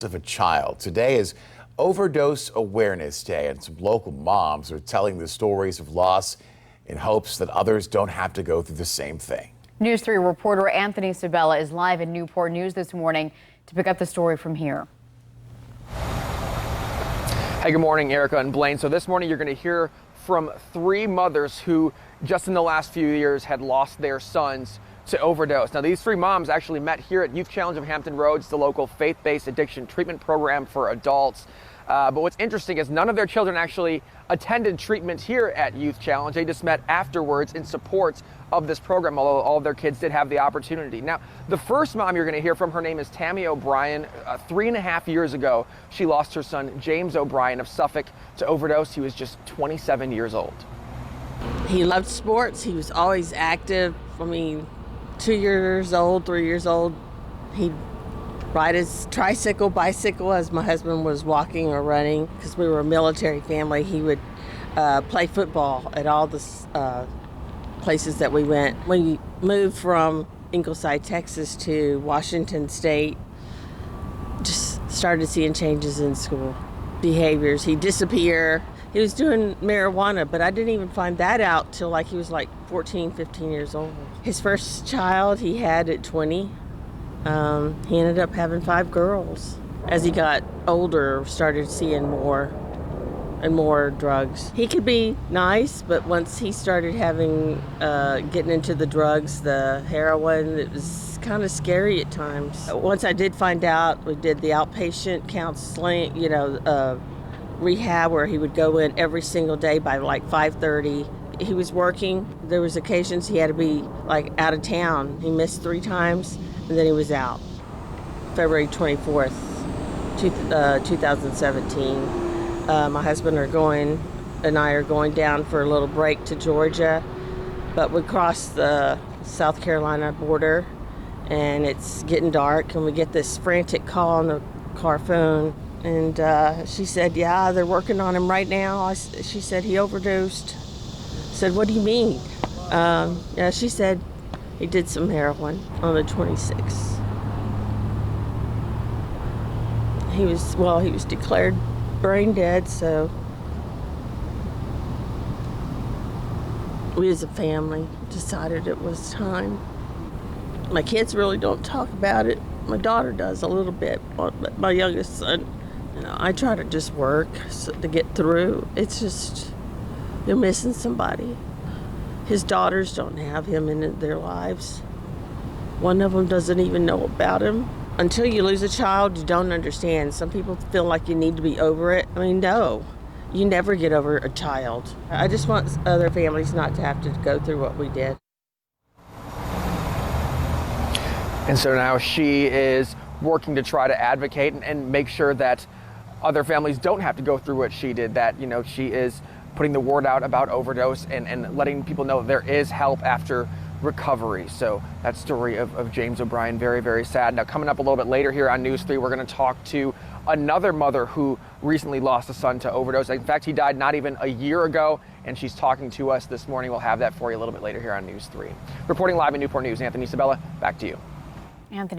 Of a child. Today is Overdose Awareness Day, and some local moms are telling the stories of loss in hopes that others don't have to go through the same thing. News 3 reporter Anthony Sabella is live in Newport News this morning to pick up the story from here. Hey, good morning, Erica and Blaine. So this morning you're going to hear from three mothers who just in the last few years had lost their sons to overdose. Now, these three moms actually met here at Youth Challenge of Hampton Roads, the local faith-based addiction treatment program for adults. But what's interesting is none of their children actually attended treatment here at Youth Challenge. They just met afterwards in support of this program, although all of their kids did have the opportunity. Now, the first mom you're going to hear from, her name is Tammy O'Brien. 3.5 years ago, she lost her son, James O'Brien of Suffolk, to overdose. He was just 27 years old. He loved sports. He was always active. 2 years old, 3 years old, he'd ride his tricycle, bicycle as my husband was walking or running. Because we were a military family, he would play football at all the places that we went. When we moved from Ingleside, Texas to Washington State, just started seeing changes in school behaviors. He'd disappear. He was doing marijuana, but I didn't even find that out till he was 14, 15 years old. His first child he had at 20. He ended up having 5 girls. As he got older, started seeing more and more drugs. He could be nice, but once he started getting into the drugs, the heroin, it was kind of scary at times. Once I did find out, we did the outpatient counseling, rehab, where he would go in every single day by 5:30. He was working. There was occasions he had to be out of town. He missed 3 times and then he was out. February 24th, 2017. My husband and I are going down for a little break to Georgia, but we crossed the South Carolina border and it's getting dark and we get this frantic call on the car phone. And she said, yeah, they're working on him right now. She said, he overdosed. I said, what do you mean? She said, he did some heroin on the 26th. He was declared brain dead, so we as a family decided it was time. My kids really don't talk about it. My daughter does a little bit, but my youngest son, I try to just work to get through. It's just, they're missing somebody. His daughters don't have him in their lives. One of them doesn't even know about him. Until you lose a child, you don't understand. Some people feel like you need to be over it. No, you never get over a child. I just want other families not to have to go through what we did. And so now she is working to try to advocate and make sure that other families don't have to go through what she did, that, she is putting the word out about overdose and letting people know there is help after recovery. So that story of James O'Brien, very, very sad. Now, coming up a little bit later here on News 3, we're going to talk to another mother who recently lost a son to overdose. In fact, he died not even a year ago, and she's talking to us this morning. We'll have that for you a little bit later here on News 3. Reporting live in Newport News, Anthony Sabella, back to you. Anthony.